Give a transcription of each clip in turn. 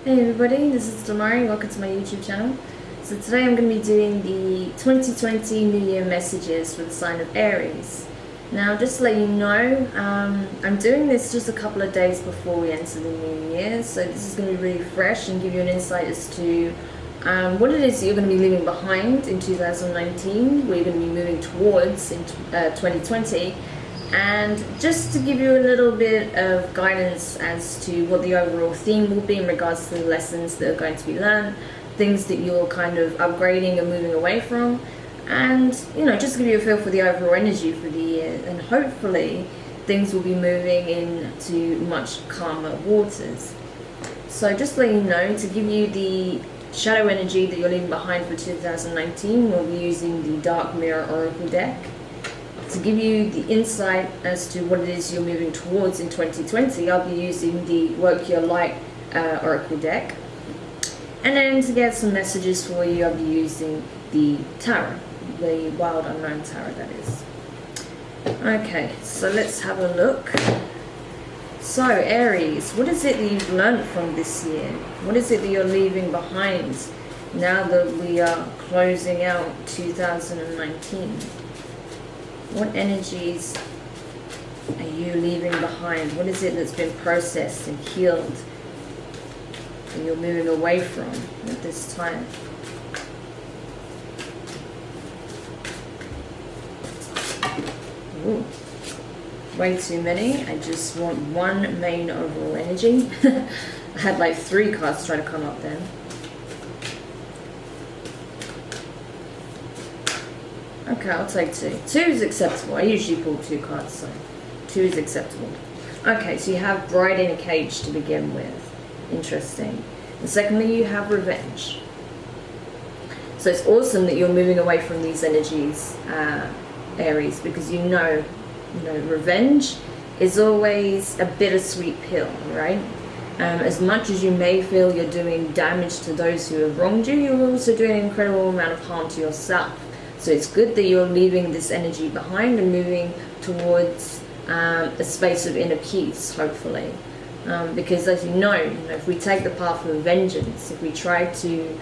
Hey everybody, this is Demari. Welcome to my YouTube channel. So today I'm going to be doing the 2020 New Year messages for the sign of Aries. Now, just to let you know, I'm doing this just a couple of days before we enter the new year. So this is going to be really fresh and give you an insight as to what it is that you're going to be leaving behind in 2019, what you're going to be moving towards in 2020. And just to give you a little bit of guidance as to what the overall theme will be in regards to the lessons that are going to be learned, things that you're kind of upgrading and moving away from, and just to give you a feel for the overall energy for the year. And hopefully things will be moving into much calmer waters. So just to let you know, to give you the shadow energy that you're leaving behind for 2019, we'll be using the Dark Mirror Oracle deck. To give you the insight as to what it is you're moving towards in 2020, I'll be using the Work Your Light Oracle deck. And then to get some messages for you, I'll be using the Tarot, the Wild Unknown Tarot, that is. Okay, so let's have a look. So, Aries, what is it that you've learned from this year? What is it that you're leaving behind now that we are closing out 2019? What energies are you leaving behind? What is it that's been processed and healed and you're moving away from at this time? Ooh, way too many. I just want one main overall energy. I had like 3 cards try to come up then. Okay, I'll take 2. 2 is acceptable. I usually pull 2 cards, so 2 is acceptable. Okay, so you have Bride in a Cage to begin with. Interesting. And secondly, you have Revenge. So it's awesome that you're moving away from these energies, Aries, because you know, revenge is always a bittersweet pill, right? As much as you may feel you're doing damage to those who have wronged you, you're also doing an incredible amount of harm to yourself. So it's good that you're leaving this energy behind and moving towards a space of inner peace, hopefully. Because as you know, if we take the path of vengeance, if we try to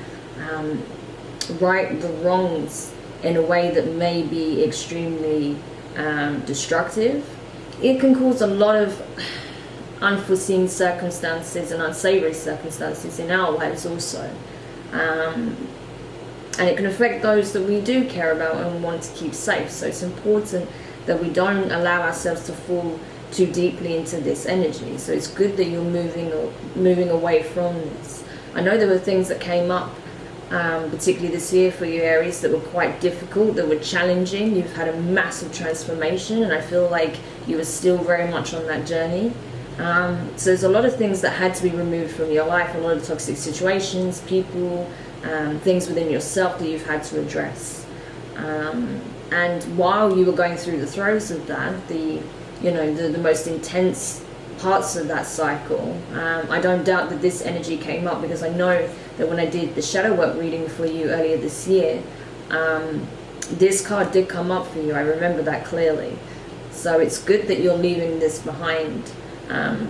right the wrongs in a way that may be extremely destructive, it can cause a lot of unforeseen circumstances and unsavory circumstances in our lives also. And it can affect those that we do care about and want to keep safe. So it's important that we don't allow ourselves to fall too deeply into this energy. So it's good that you're moving away from this. I know there were things that came up, particularly this year for you, Aries, that were quite difficult, that were challenging. You've had a massive transformation, and I feel like you were still very much on that journey. So there's a lot of things that had to be removed from your life, a lot of toxic situations, people, things within yourself that you've had to address. And while you were going through the throes of that, the most intense parts of that cycle, I don't doubt that this energy came up, because I know that when I did the shadow work reading for you earlier this year, this card did come up for you. I remember that clearly. So it's good that you're leaving this behind,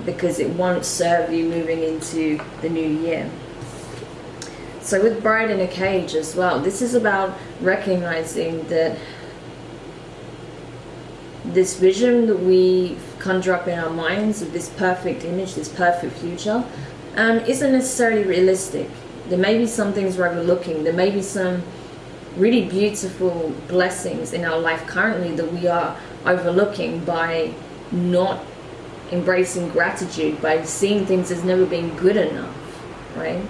because it won't serve you moving into the new year. So with Bride in a Cage as well, this is about recognizing that this vision that we conjure up in our minds of this perfect image, this perfect future, isn't necessarily realistic. There may be some things we're overlooking. There may be some really beautiful blessings in our life currently that we are overlooking by not embracing gratitude, by seeing things as never being good enough, right?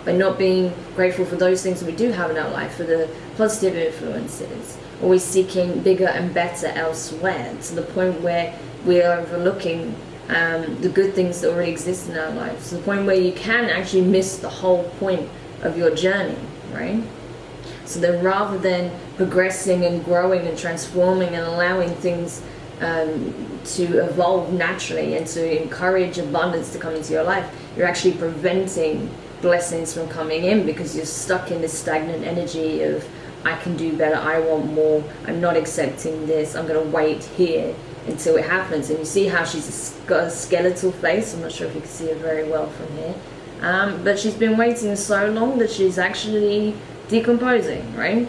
By not being grateful for those things that we do have in our life, for the positive influences, always seeking bigger and better elsewhere, to the point where we are overlooking the good things that already exist in our lives, to the point where you can actually miss the whole point of your journey, right? So then, rather than progressing and growing and transforming and allowing things to evolve naturally and to encourage abundance to come into your life, you're actually preventing blessings from coming in, because you're stuck in this stagnant energy of, I can do better, I want more, I'm not accepting this, I'm going to wait here until it happens. And you see how she's got a skeletal face. I'm not sure if you can see it very well from here. but she's been waiting so long that she's actually decomposing, right?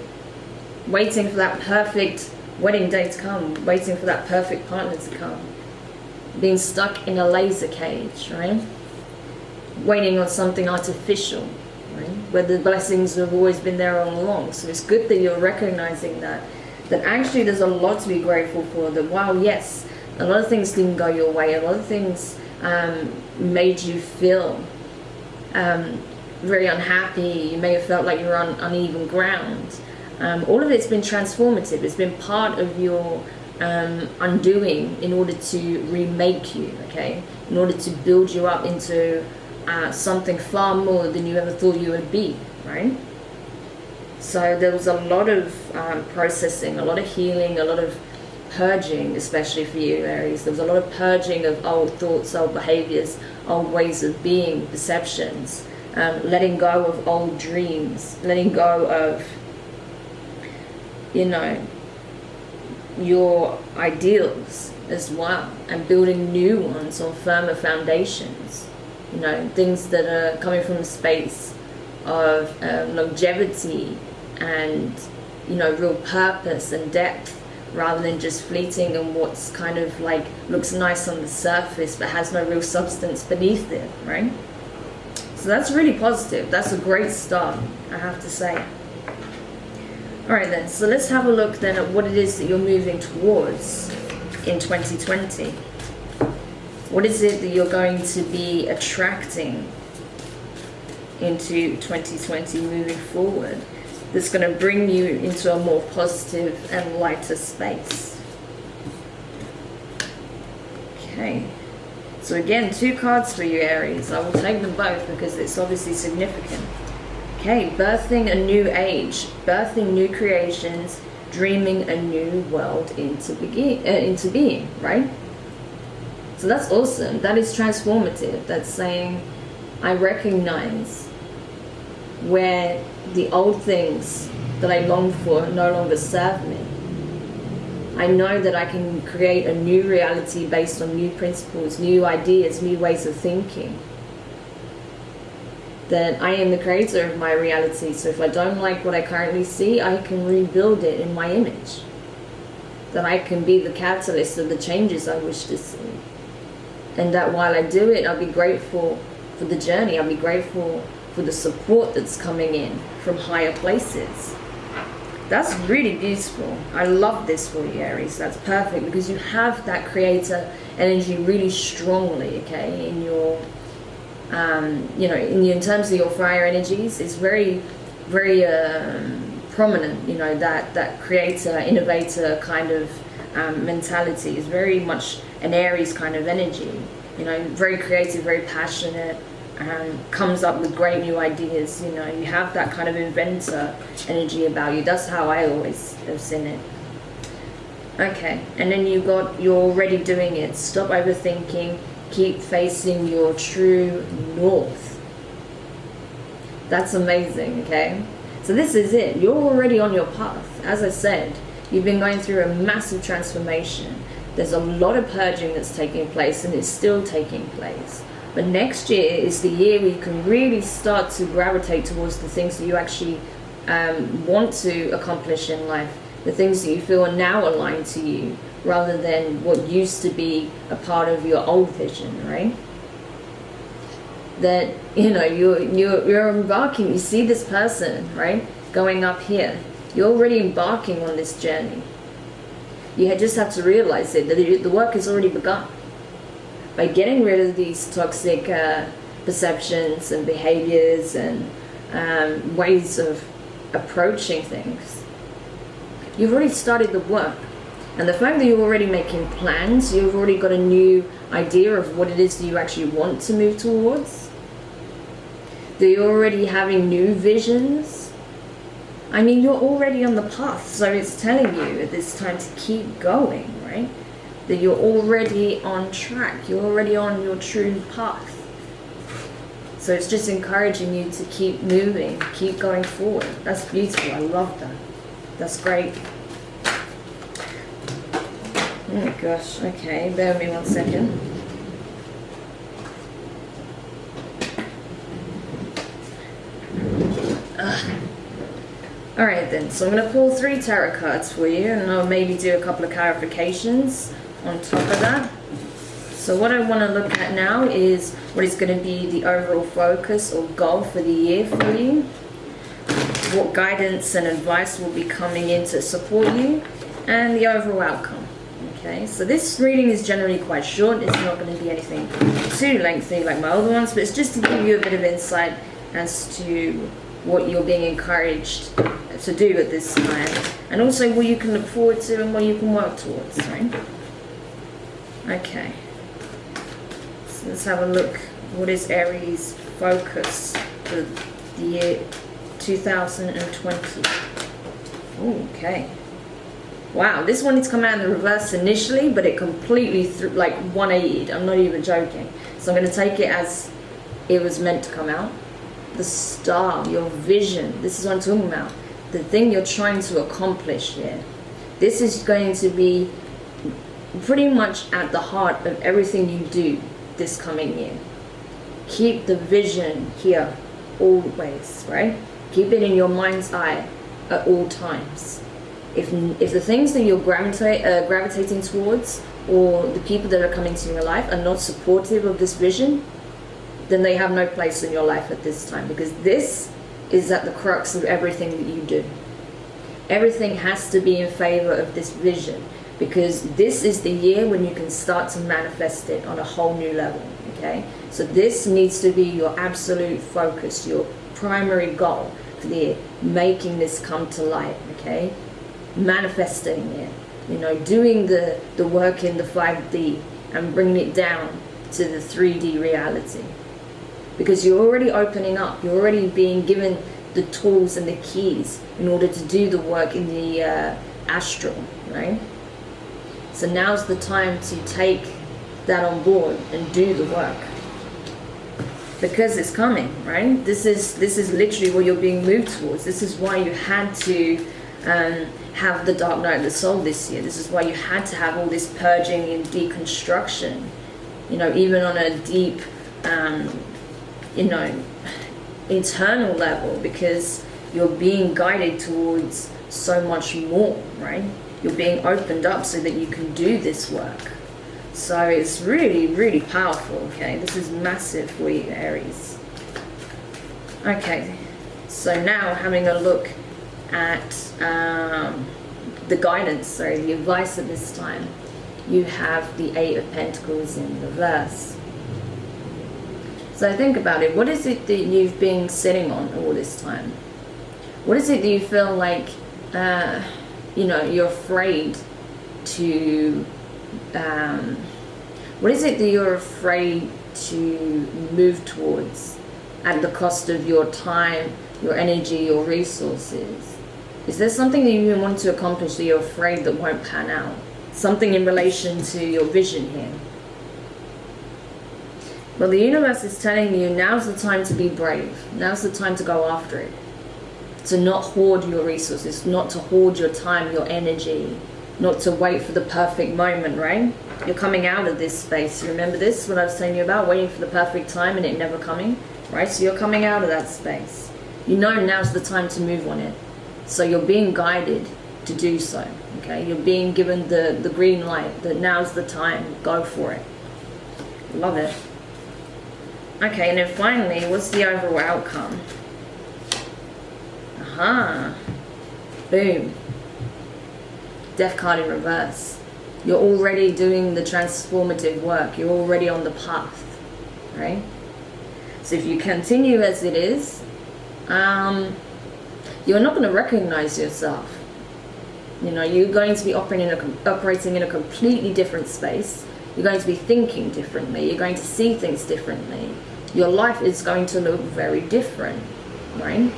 Waiting for that perfect wedding day to come, waiting for that perfect partner to come, being stuck in a laser cage, right? Waiting on something artificial, right? Where the blessings have always been there all along. So it's good that you're recognizing that actually there's a lot to be grateful for. That while yes, a lot of things didn't go your way, a lot of things made you feel very unhappy, you may have felt like you were on uneven ground. All of it's been transformative. It's been part of your undoing in order to remake you, okay? In order to build you up into something far more than you ever thought you would be, right? So there was a lot of processing, a lot of healing, a lot of purging, especially for you, Aries. There was a lot of purging of old thoughts, old behaviors, old ways of being, perceptions, letting go of old dreams, letting go of, you know, your ideals as well, and building new ones on firmer foundations. You know, things that are coming from a space of longevity and, you know, real purpose and depth, rather than just fleeting and what's kind of like looks nice on the surface but has no real substance beneath it, right? So that's really positive. That's a great start, I have to say. Alright then, so let's have a look then at what it is that you're moving towards in 2020. What is it that you're going to be attracting into 2020 moving forward that's going to bring you into a more positive and lighter space? Okay, so again, 2 cards for you, Aries. I will take them both because it's obviously significant. Okay, birthing a new age, birthing new creations, dreaming a new world into being, right? So that's awesome. That is transformative. That's saying, I recognize where the old things that I longed for no longer serve me. I know that I can create a new reality based on new principles, new ideas, new ways of thinking. That I am the creator of my reality. So if I don't like what I currently see, I can rebuild it in my image. That I can be the catalyst of the changes I wish to see. And that while I do it, I'll be grateful for the journey. I'll be grateful for the support that's coming in from higher places. That's really beautiful. I love this for you, Aries. That's perfect because you have that creator energy really strongly, okay, in your, you know, in terms of your fire energies. It's very, very prominent, you know, that creator, innovator kind of mentality is very much an Aries kind of energy. You know, very creative, very passionate, comes up with great new ideas. You know, you have that kind of inventor energy about you. That's how I always have seen it. Okay, and then you got, you're already doing it. Stop overthinking, keep facing your true north. That's amazing, okay? So this is it. You're already on your path. As I said, you've been going through a massive transformation. There's a lot of purging that's taking place, and it's still taking place. But next year is the year where you can really start to gravitate towards the things that you actually want to accomplish in life, the things that you feel are now aligned to you, rather than what used to be a part of your old vision, right? That, you know, you're embarking, you see this person, right, going up here. You're already embarking on this journey. You just have to realize it, that the work has already begun. By getting rid of these toxic perceptions and behaviors and ways of approaching things, you've already started the work. And the fact that you're already making plans, you've already got a new idea of what it is that you actually want to move towards, that you're already having new visions. I mean, you're already on the path, so it's telling you at this time to keep going, right? That you're already on track, you're already on your true path. So it's just encouraging you to keep moving, keep going forward. That's beautiful, I love that. That's great. Oh gosh, okay, bear with me 1 second. Alright then, so I'm going to pull 3 tarot cards for you, and I'll maybe do a couple of clarifications on top of that. So what I want to look at now is what is going to be the overall focus or goal for the year for you. What guidance and advice will be coming in to support you, and the overall outcome. Okay, so this reading is generally quite short. It's not going to be anything too lengthy like my other ones, but it's just to give you a bit of insight as to what you're being encouraged to do at this time, and also what you can look forward to and what you can work towards, right? Okay, so let's have a look. What is Aries' focus for the year 2020? Okay. Wow, this one is coming out in the reverse initially, but it completely like 180'd. I'm not even joking. So I'm going to take it as it was meant to come out. The star, your vision. This is what I'm talking about. The thing you're trying to accomplish here. This is going to be pretty much at the heart of everything you do this coming year. Keep the vision here always, right? Keep it in your mind's eye at all times. If the things that you're gravitating towards, or the people that are coming to your life, are not supportive of this vision, then they have no place in your life at this time, because this is at the crux of everything that you do. Everything has to be in favor of this vision, because this is the year when you can start to manifest it on a whole new level. Okay, so this needs to be your absolute focus, your primary goal for the year, making this come to light. Okay, manifesting it, you know, doing the work in the 5D and bringing it down to the 3D reality, because you're already opening up, you're already being given the tools and the keys in order to do the work in the astral, right? So now's the time to take that on board and do the work, because it's coming, right? This is literally what you're being moved towards. This is why you had to have the dark night of the soul this year. This is why you had to have all this purging and deconstruction, you know, even on a deep you know, internal level, because you're being guided towards so much more, right? You're being opened up so that you can do this work. So it's really, really powerful. Okay, this is massive for you, Aries. Okay, so now having a look at the guidance, the advice at this time, you have the 8 of Pentacles in reverse. So think about it. What is it that you've been sitting on all this time? What is it that you feel like, you know, you're afraid to, what is it that you're afraid to move towards at the cost of your time, your energy, your resources? Is there something that you want to accomplish that you're afraid that won't pan out? Something in relation to your vision here. Well, the universe is telling you now's the time to be brave. Now's the time to go after it. To not hoard your resources, not to hoard your time, your energy, not to wait for the perfect moment, right? You're coming out of this space. You remember this, what I was telling you about, waiting for the perfect time and it never coming, right? So you're coming out of that space. You know now's the time to move on it. So you're being guided to do so, okay? You're being given the green light that now's the time, go for it. Love it. Okay, and then finally, what's the overall outcome? Aha. Boom. Death card in reverse. You're already doing the transformative work. You're already on the path, right? So if you continue as it is, you're not going to recognize yourself. You know, you're going to be operating in a completely different space. You're going to be thinking differently. You're going to see things differently. Your life is going to look very different, right?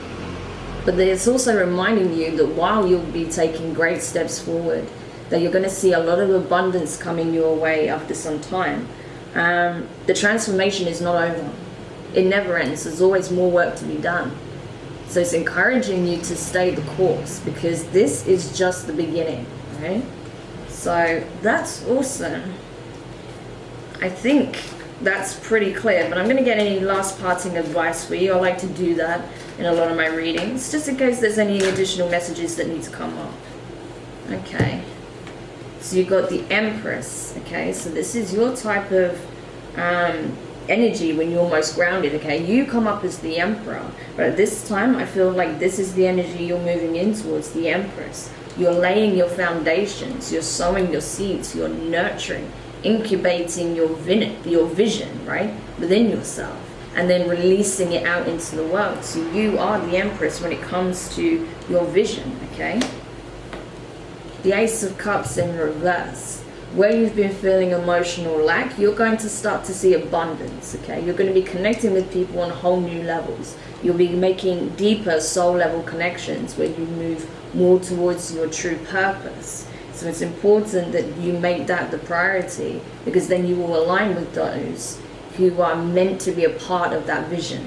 But it's also reminding you that while you'll be taking great steps forward, that you're going to see a lot of abundance coming your way after some time. The transformation is not over. It never ends. There's always more work to be done. So it's encouraging you to stay the course, because this is just the beginning, right? So that's awesome. I think that's pretty clear, but I'm going to get any last parting advice for you. I like to do that in a lot of my readings, just in case there's any additional messages that need to come up. Okay, so you've got the Empress. Okay, so this is your type of energy when you're most grounded. Okay, you come up as the Emperor, but at this time I feel like this is the energy you're moving in towards, the Empress. You're laying your foundations, you're sowing your seeds, you're nurturing, incubating your vision, right, within yourself, and then releasing it out into the world. So you are the Empress when it comes to your vision. Okay, the Ace of Cups in reverse. Where you've been feeling emotional lack, you're going to start to see abundance. Okay, you're going to be connecting with people on whole new levels. You'll be making deeper soul level connections where you move more towards your true purpose. So it's important that you make that the priority, because then you will align with those who are meant to be a part of that vision.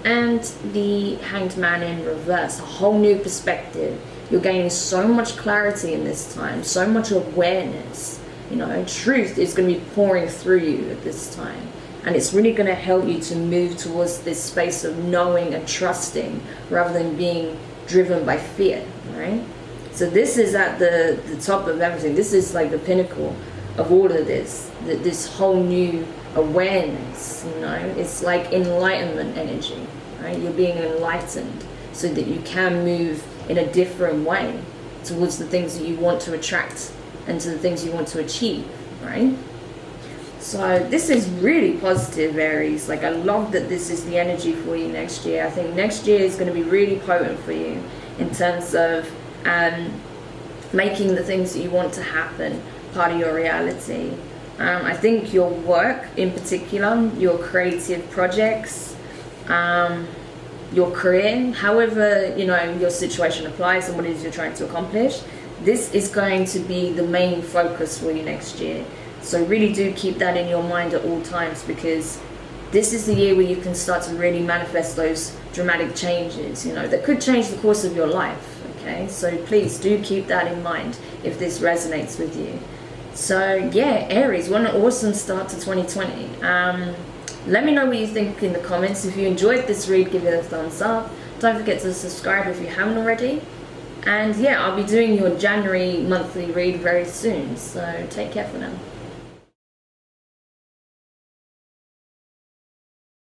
And the Hanged Man in reverse, a whole new perspective. You're gaining so much clarity in this time, so much awareness. You know, truth is going to be pouring through you at this time. And it's really going to help you to move towards this space of knowing and trusting rather than being driven by fear, right? So this is at the top of everything. This is like the pinnacle of all of this, this whole new awareness, you know. It's like enlightenment energy, right? You're being enlightened so that you can move in a different way towards the things that you want to attract and to the things you want to achieve, right? So this is really positive, Aries. Like, I love that this is the energy for you next year. I think next year is going to be really potent for you in terms of making the things that you want to happen part of your reality. I think your work in particular, your creative projects, your career, however, you know, your situation applies and what it is you're trying to accomplish, this is going to be the main focus for you next year. So really do keep that in your mind at all times, because this is the year where you can start to really manifest those dramatic changes, you know, that could change the course of your life. Okay, so please do keep that in mind if this resonates with you. So yeah, Aries, what an awesome start to 2020. Let me know what you think in the comments. If you enjoyed this read, give it a thumbs up. Don't forget to subscribe if you haven't already. And yeah, I'll be doing your January monthly read very soon. So take care for now.